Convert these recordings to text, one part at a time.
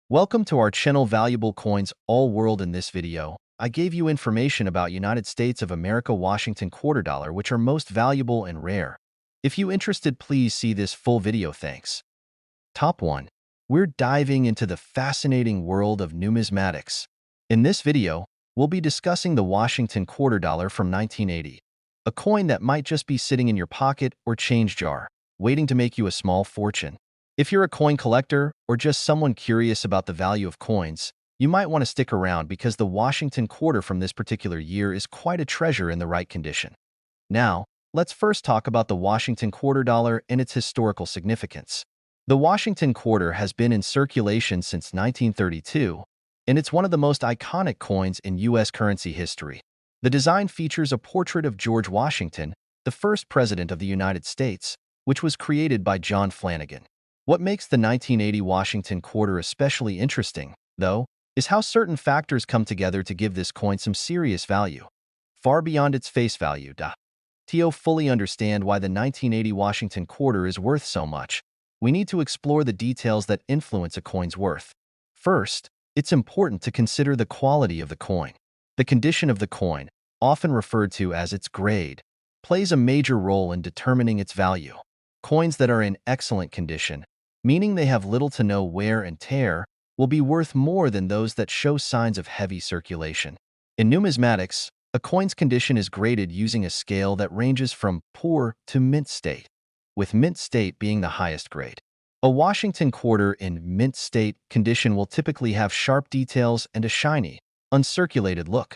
Welcome to our channel Valuable Coins All World. In this video, I gave you information about United States of America Washington quarter dollar, which are most valuable and rare. If you interested, please see this full video. Thanks. Top 1. We're diving into the fascinating world of numismatics. In this video, we'll be discussing the Washington quarter dollar from 1980, a coin that might just be sitting in your pocket or change jar, waiting to make you a small fortune. If you're a coin collector or just someone curious about the value of coins, you might want to stick around because the Washington quarter from this particular year is quite a treasure in the right condition. Now, let's first talk about the Washington quarter dollar and its historical significance. The Washington quarter has been in circulation since 1932, and it's one of the most iconic coins in U.S. currency history. The design features a portrait of George Washington, the first president of the United States, which was created by John Flanagan. What makes the 1980 Washington quarter especially interesting, though, is how certain factors come together to give this coin some serious value, far beyond its face value. To fully understand why the 1980 Washington quarter is worth so much, we need to explore the details that influence a coin's worth. First, it's important to consider the quality of the coin. The condition of the coin, often referred to as its grade, plays a major role in determining its value. Coins that are in excellent condition, meaning they have little to no wear and tear, will be worth more than those that show signs of heavy circulation. In numismatics, a coin's condition is graded using a scale that ranges from poor to mint state, with mint state being the highest grade. A Washington quarter in mint state condition will typically have sharp details and a shiny, uncirculated look.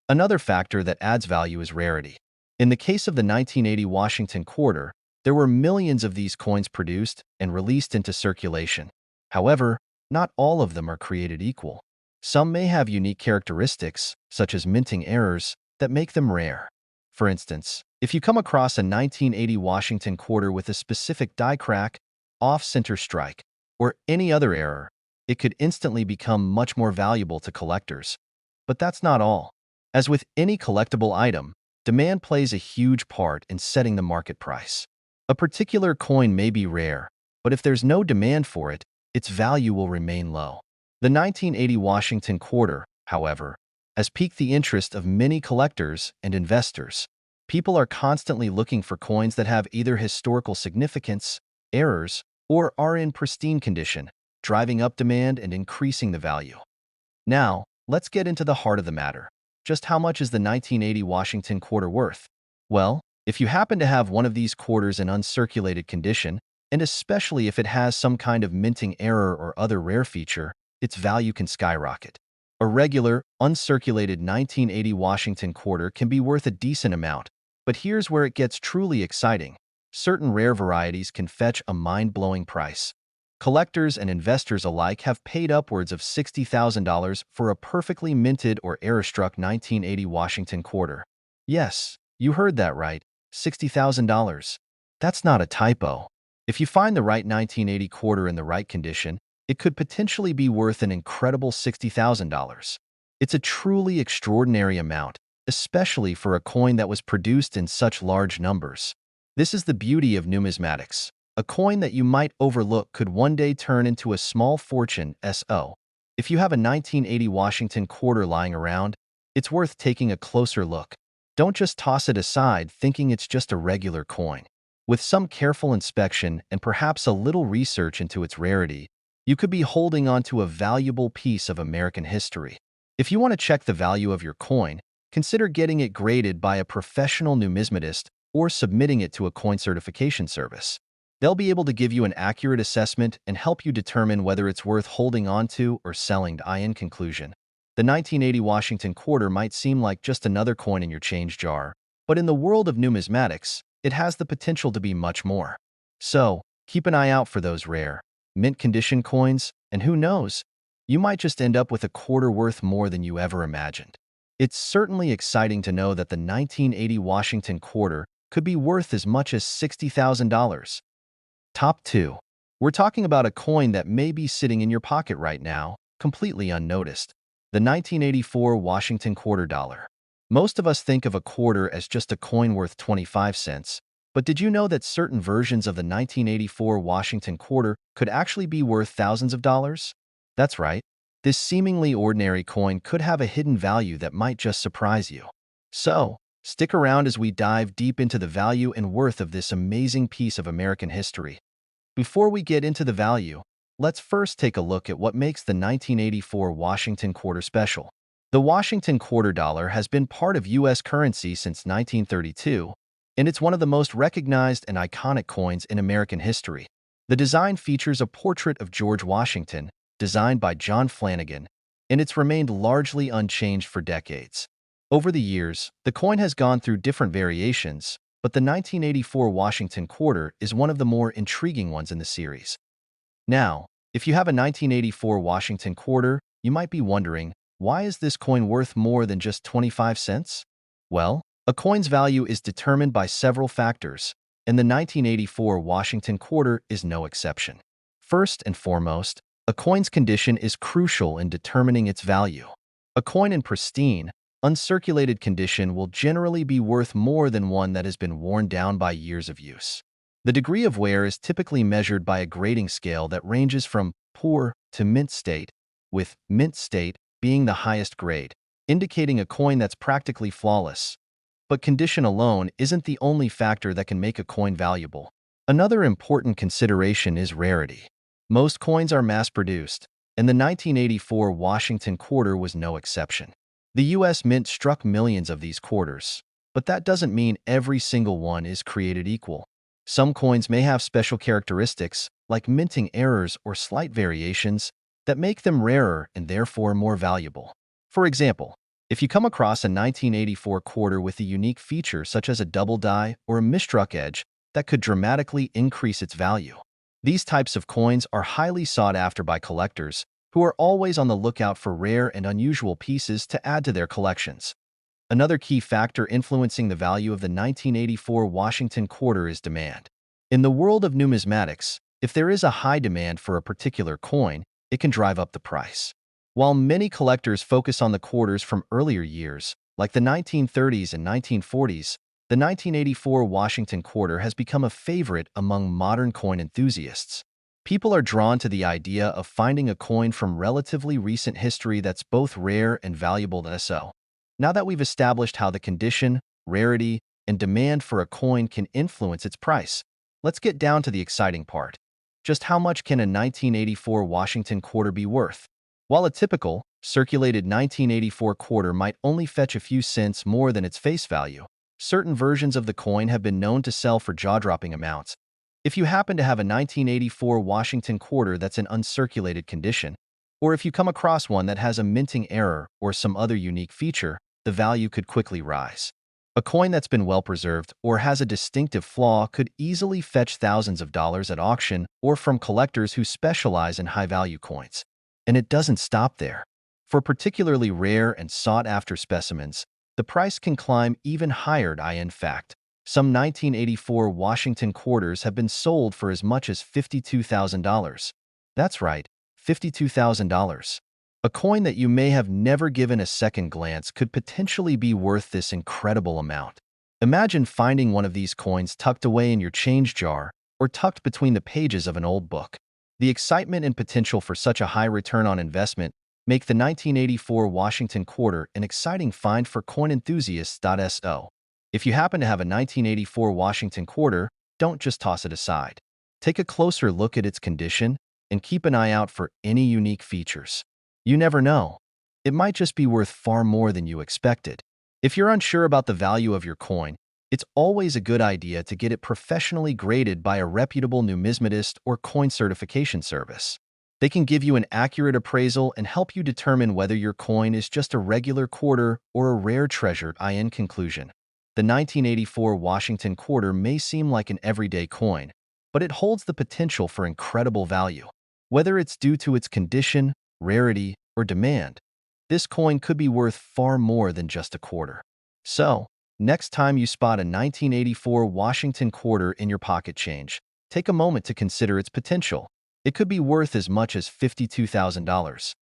Another factor that adds value is rarity. In the case of the 1980 Washington quarter, there were millions of these coins produced and released into circulation. However, not all of them are created equal. Some may have unique characteristics, such as minting errors, that make them rare. For instance, if you come across a 1980 Washington quarter with a specific die crack, off-center strike, or any other error, it could instantly become much more valuable to collectors. But that's not all. As with any collectible item, demand plays a huge part in setting the market price. A particular coin may be rare, but if there's no demand for it, its value will remain low. The 1980 Washington quarter, however, has piqued the interest of many collectors and investors. People are constantly looking for coins that have either historical significance, errors, or are in pristine condition, driving up demand and increasing the value. Now, let's get into the heart of the matter. Just how much is the 1980 Washington quarter worth? Well, if you happen to have one of these quarters in uncirculated condition, and especially if it has some kind of minting error or other rare feature, its value can skyrocket. A regular, uncirculated 1980 Washington quarter can be worth a decent amount, but here's where it gets truly exciting. Certain rare varieties can fetch a mind-blowing price. Collectors and investors alike have paid upwards of $60,000 for a perfectly minted or error-struck 1980 Washington quarter. Yes, you heard that right. $60,000. That's not a typo. If you find the right 1980 quarter in the right condition, it could potentially be worth an incredible $60,000. It's a truly extraordinary amount, especially for a coin that was produced in such large numbers. This is the beauty of numismatics. A coin that you might overlook could one day turn into a small fortune. If you have a 1980 Washington quarter lying around, it's worth taking a closer look. Don't just toss it aside thinking it's just a regular coin. With some careful inspection and perhaps a little research into its rarity, you could be holding onto a valuable piece of American history. If you want to check the value of your coin, consider getting it graded by a professional numismatist or submitting it to a coin certification service. They'll be able to give you an accurate assessment and help you determine whether it's worth holding onto or selling. In conclusion, the 1980 Washington quarter might seem like just another coin in your change jar, but in the world of numismatics, it has the potential to be much more. So, keep an eye out for those rare, mint-condition coins, and who knows, you might just end up with a quarter worth more than you ever imagined. It's certainly exciting to know that the 1980 Washington quarter could be worth as much as $60,000. Top 2. We're talking about a coin that may be sitting in your pocket right now, completely unnoticed. The 1984 Washington quarter dollar. Most of us think of a quarter as just a coin worth 25 cents, but did you know that certain versions of the 1984 Washington quarter could actually be worth thousands of dollars? That's right. This seemingly ordinary coin could have a hidden value that might just surprise you. So, stick around as we dive deep into the value and worth of this amazing piece of American history. Before we get into the value, let's first take a look at what makes the 1984 Washington quarter special. The Washington quarter dollar has been part of U.S. currency since 1932, and it's one of the most recognized and iconic coins in American history. The design features a portrait of George Washington, designed by John Flanagan, and it's remained largely unchanged for decades. Over the years, the coin has gone through different variations, but the 1984 Washington quarter is one of the more intriguing ones in the series. Now, if you have a 1984 Washington quarter, you might be wondering, why is this coin worth more than just 25 cents? Well, a coin's value is determined by several factors, and the 1984 Washington quarter is no exception. First and foremost, a coin's condition is crucial in determining its value. A coin in pristine, uncirculated condition will generally be worth more than one that has been worn down by years of use. The degree of wear is typically measured by a grading scale that ranges from poor to mint state, with mint state being the highest grade, indicating a coin that's practically flawless. But condition alone isn't the only factor that can make a coin valuable. Another important consideration is rarity. Most coins are mass-produced, and the 1984 Washington quarter was no exception. The U.S. Mint struck millions of these quarters, but that doesn't mean every single one is created equal. Some coins may have special characteristics, like minting errors or slight variations, that make them rarer and therefore more valuable. For example, if you come across a 1984 quarter with a unique feature such as a double die or a misstruck edge that could dramatically increase its value. These types of coins are highly sought after by collectors, who are always on the lookout for rare and unusual pieces to add to their collections. Another key factor influencing the value of the 1984 Washington quarter is demand. In the world of numismatics, if there is a high demand for a particular coin, it can drive up the price. While many collectors focus on the quarters from earlier years, like the 1930s and 1940s, the 1984 Washington quarter has become a favorite among modern coin enthusiasts. People are drawn to the idea of finding a coin from relatively recent history that's both rare and valuable to so. Now that we've established how the condition, rarity, and demand for a coin can influence its price, let's get down to the exciting part. Just how much can a 1984 Washington quarter be worth? While a typical, circulated 1984 quarter might only fetch a few cents more than its face value, certain versions of the coin have been known to sell for jaw-dropping amounts. If you happen to have a 1984 Washington quarter that's in uncirculated condition, or if you come across one that has a minting error or some other unique feature, the value could quickly rise. A coin that's been well preserved or has a distinctive flaw could easily fetch thousands of dollars at auction or from collectors who specialize in high-value coins. And it doesn't stop there. For particularly rare and sought-after specimens, the price can climb even higher. In fact, some 1984 Washington quarters have been sold for as much as $52,000. That's right, $52,000. A coin that you may have never given a second glance could potentially be worth this incredible amount. Imagine finding one of these coins tucked away in your change jar or tucked between the pages of an old book. The excitement and potential for such a high return on investment make the 1984 Washington quarter an exciting find for coin enthusiasts. So, if you happen to have a 1984 Washington quarter, don't just toss it aside. Take a closer look at its condition and keep an eye out for any unique features. You never know. It might just be worth far more than you expected. If you're unsure about the value of your coin, it's always a good idea to get it professionally graded by a reputable numismatist or coin certification service. They can give you an accurate appraisal and help you determine whether your coin is just a regular quarter or a rare treasure. In conclusion, the 1984 Washington quarter may seem like an everyday coin, but it holds the potential for incredible value. Whether it's due to its condition, rarity, or demand, this coin could be worth far more than just a quarter. So, next time you spot a 1984 Washington quarter in your pocket change, take a moment to consider its potential. It could be worth as much as $52,000.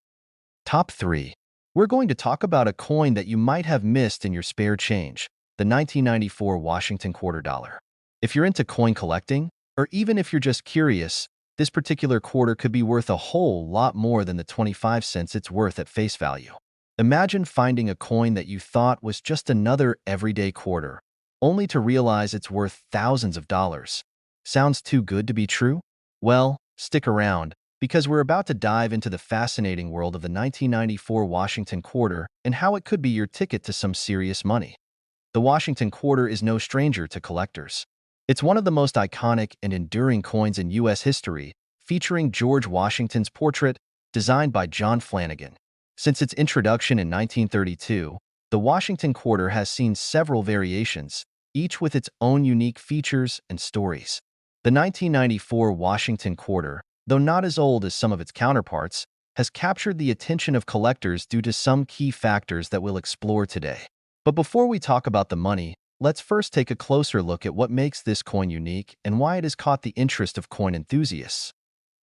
Top 3. We're going to talk about a coin that you might have missed in your spare change, the 1994 Washington quarter dollar. If you're into coin collecting, or even if you're just curious, this particular quarter could be worth a whole lot more than the 25 cents it's worth at face value. Imagine finding a coin that you thought was just another everyday quarter, only to realize it's worth thousands of dollars. Sounds too good to be true? Well, stick around, because we're about to dive into the fascinating world of the 1994 Washington quarter and how it could be your ticket to some serious money. The Washington quarter is no stranger to collectors. It's one of the most iconic and enduring coins in U.S. history, featuring George Washington's portrait, designed by John Flanagan. Since its introduction in 1932, the Washington quarter has seen several variations, each with its own unique features and stories. The 1994 Washington quarter, though not as old as some of its counterparts, has captured the attention of collectors due to some key factors that we'll explore today. But before we talk about the money, let's first take a closer look at what makes this coin unique and why it has caught the interest of coin enthusiasts.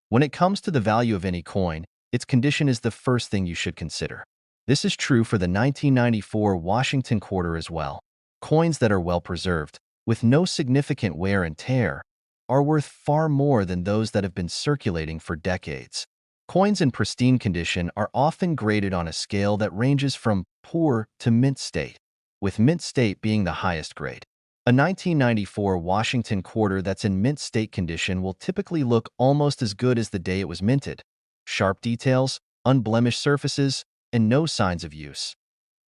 When it comes to the value of any coin, its condition is the first thing you should consider. This is true for the 1994 Washington quarter as well. Coins that are well preserved, with no significant wear and tear, are worth far more than those that have been circulating for decades. Coins in pristine condition are often graded on a scale that ranges from poor to mint state, with mint state being the highest grade. A 1994 Washington quarter that's in mint state condition will typically look almost as good as the day it was minted. Sharp details, unblemished surfaces, and no signs of use.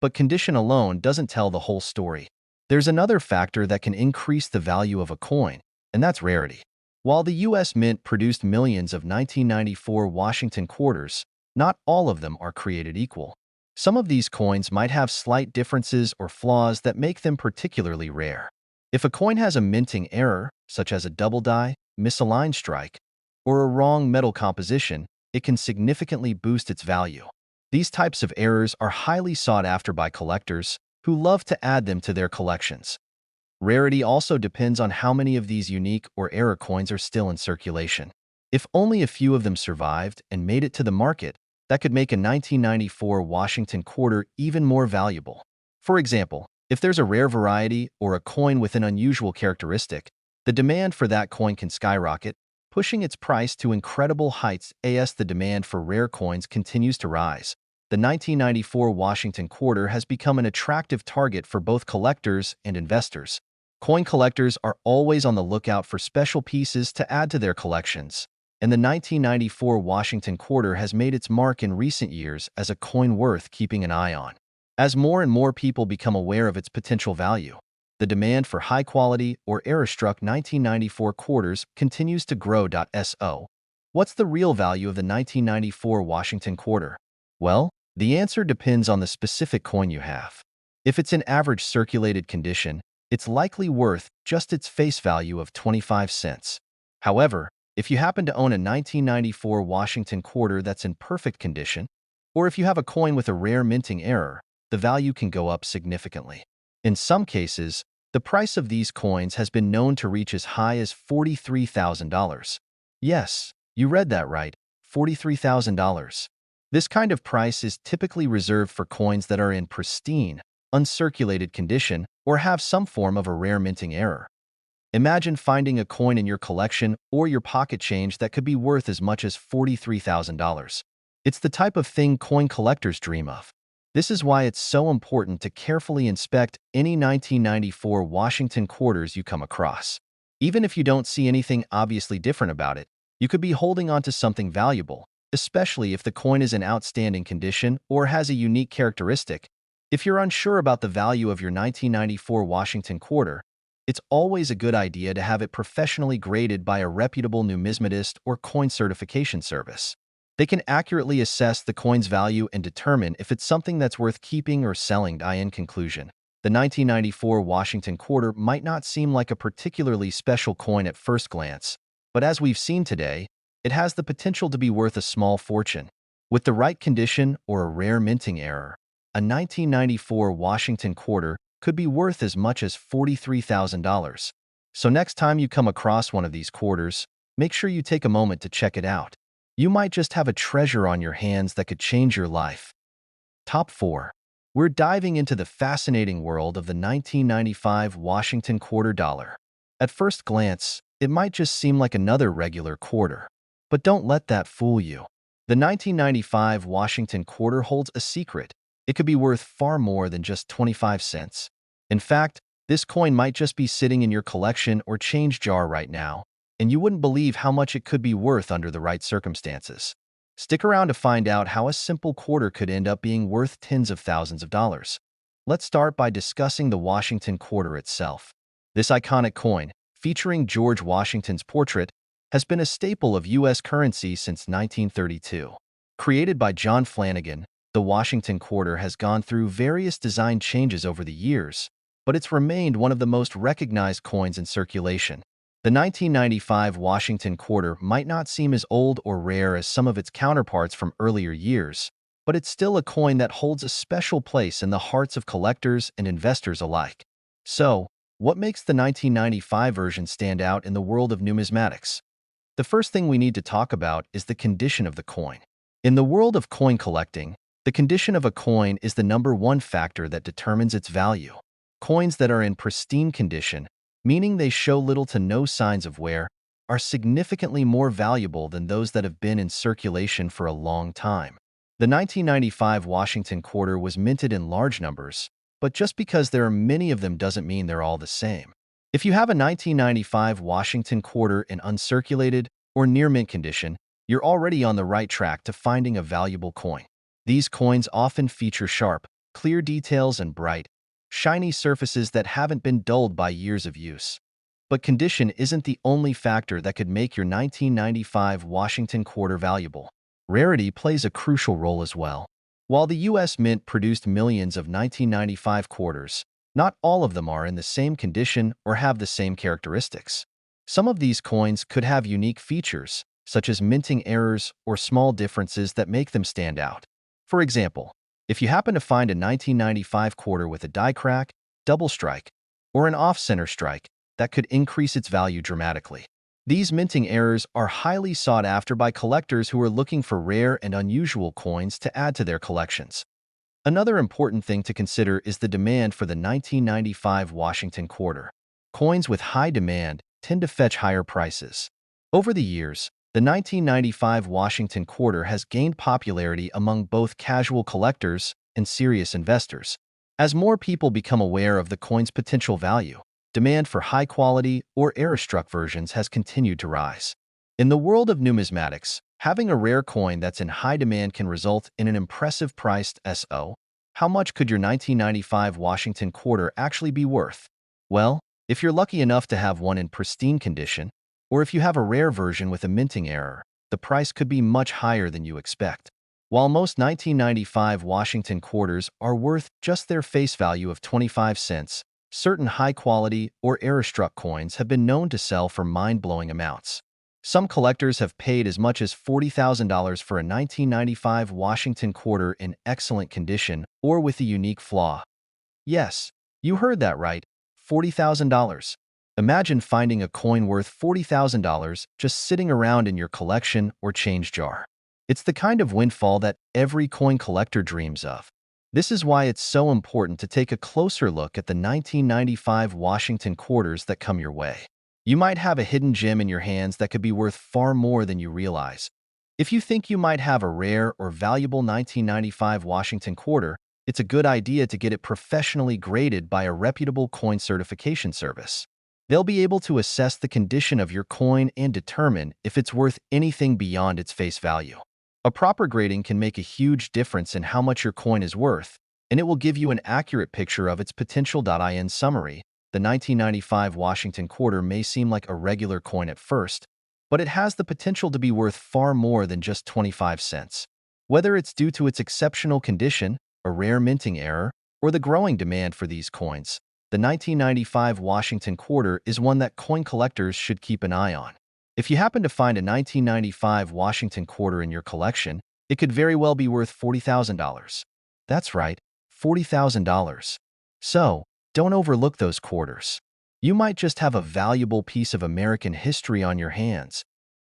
But condition alone doesn't tell the whole story. There's another factor that can increase the value of a coin, and that's rarity. While the U.S. Mint produced millions of 1994 Washington quarters, not all of them are created equal. Some of these coins might have slight differences or flaws that make them particularly rare. If a coin has a minting error, such as a double die, misaligned strike, or a wrong metal composition, it can significantly boost its value. These types of errors are highly sought after by collectors, who love to add them to their collections. Rarity also depends on how many of these unique or error coins are still in circulation. If only a few of them survived and made it to the market, that could make a 1994 Washington quarter even more valuable. For example, if there's a rare variety or a coin with an unusual characteristic, the demand for that coin can skyrocket, pushing its price to incredible heights as the demand for rare coins continues to rise. The 1994 Washington quarter has become an attractive target for both collectors and investors. Coin collectors are always on the lookout for special pieces to add to their collections, and the 1994 Washington quarter has made its mark in recent years as a coin worth keeping an eye on. As more and more people become aware of its potential value, the demand for high-quality or error-struck 1994 quarters continues to grow. So, what's the real value of the 1994 Washington quarter? Well, the answer depends on the specific coin you have. If it's in average circulated condition, it's likely worth just its face value of 25 cents. However, if you happen to own a 1994 Washington quarter that's in perfect condition, or if you have a coin with a rare minting error, the value can go up significantly. In some cases, the price of these coins has been known to reach as high as $43,000. Yes, you read that right, $43,000. This kind of price is typically reserved for coins that are in pristine, uncirculated condition or have some form of a rare minting error. Imagine finding a coin in your collection or your pocket change that could be worth as much as $43,000. It's the type of thing coin collectors dream of. This is why it's so important to carefully inspect any 1994 Washington quarters you come across. Even if you don't see anything obviously different about it, you could be holding onto something valuable, especially if the coin is in outstanding condition or has a unique characteristic. If you're unsure about the value of your 1994 Washington quarter, it's always a good idea to have it professionally graded by a reputable numismatist or coin certification service. They can accurately assess the coin's value and determine if it's something that's worth keeping or selling. In conclusion, the 1994 Washington quarter might not seem like a particularly special coin at first glance, but as we've seen today, it has the potential to be worth a small fortune. With the right condition or a rare minting error, a 1994 Washington quarter could be worth as much as $43,000. So next time you come across one of these quarters, make sure you take a moment to check it out. You might just have a treasure on your hands that could change your life. Top 4. We're diving into the fascinating world of the 1995 Washington quarter dollar. At first glance, it might just seem like another regular quarter. But don't let that fool you. The 1995 Washington quarter holds a secret. It could be worth far more than just 25 cents. In fact, this coin might just be sitting in your collection or change jar right now, and you wouldn't believe how much it could be worth under the right circumstances. Stick around to find out how a simple quarter could end up being worth tens of thousands of dollars. Let's start by discussing the Washington quarter itself. This iconic coin, featuring George Washington's portrait, has been a staple of U.S. currency since 1932. Created by John Flanagan, the Washington quarter has gone through various design changes over the years, but it's remained one of the most recognized coins in circulation. The 1995 Washington quarter might not seem as old or rare as some of its counterparts from earlier years, but it's still a coin that holds a special place in the hearts of collectors and investors alike. So, what makes the 1995 version stand out in the world of numismatics? The first thing we need to talk about is the condition of the coin. In the world of coin collecting, the condition of a coin is the number one factor that determines its value. Coins that are in pristine condition, meaning they show little to no signs of wear, are significantly more valuable than those that have been in circulation for a long time. The 1995 Washington quarter was minted in large numbers, but just because there are many of them doesn't mean they're all the same. If you have a 1995 Washington quarter in uncirculated or near mint condition, you're already on the right track to finding a valuable coin. These coins often feature sharp, clear details and bright, shiny surfaces that haven't been dulled by years of use. But condition isn't the only factor that could make your 1995 Washington quarter valuable. Rarity plays a crucial role as well. While the U.S. Mint produced millions of 1995 quarters, not all of them are in the same condition or have the same characteristics. Some of these coins could have unique features, such as minting errors or small differences that make them stand out. For example, if you happen to find a 1995 quarter with a die crack, double strike, or an off-center strike, that could increase its value dramatically. These minting errors are highly sought after by collectors who are looking for rare and unusual coins to add to their collections. Another important thing to consider is the demand for the 1995 Washington quarter. Coins with high demand tend to fetch higher prices. Over the years, the 1995 Washington quarter has gained popularity among both casual collectors and serious investors. As more people become aware of the coin's potential value, demand for high-quality or error-struck versions has continued to rise. In the world of numismatics, having a rare coin that's in high demand can result in an impressive priced SO. How much could your 1995 Washington quarter actually be worth? Well, if you're lucky enough to have one in pristine condition, or if you have a rare version with a minting error, the price could be much higher than you expect. While most 1995 Washington quarters are worth just their face value of 25 cents, certain high-quality or error-struck coins have been known to sell for mind-blowing amounts. Some collectors have paid as much as $40,000 for a 1995 Washington quarter in excellent condition or with a unique flaw. Yes, you heard that right, $40,000. Imagine finding a coin worth $40,000 just sitting around in your collection or change jar. It's the kind of windfall that every coin collector dreams of. This is why it's so important to take a closer look at the 1995 Washington quarters that come your way. You might have a hidden gem in your hands that could be worth far more than you realize. If you think you might have a rare or valuable 1995 Washington quarter, it's a good idea to get it professionally graded by a reputable coin certification service. They'll be able to assess the condition of your coin and determine if it's worth anything beyond its face value. A proper grading can make a huge difference in how much your coin is worth, and it will give you an accurate picture of its potential. In summary, the 1995 Washington quarter may seem like a regular coin at first, but it has the potential to be worth far more than just 25 cents. Whether it's due to its exceptional condition, a rare minting error, or the growing demand for these coins, the 1995 Washington quarter is one that coin collectors should keep an eye on. If you happen to find a 1995 Washington quarter in your collection, it could very well be worth $40,000. That's right, $40,000. So, don't overlook those quarters. You might just have a valuable piece of American history on your hands,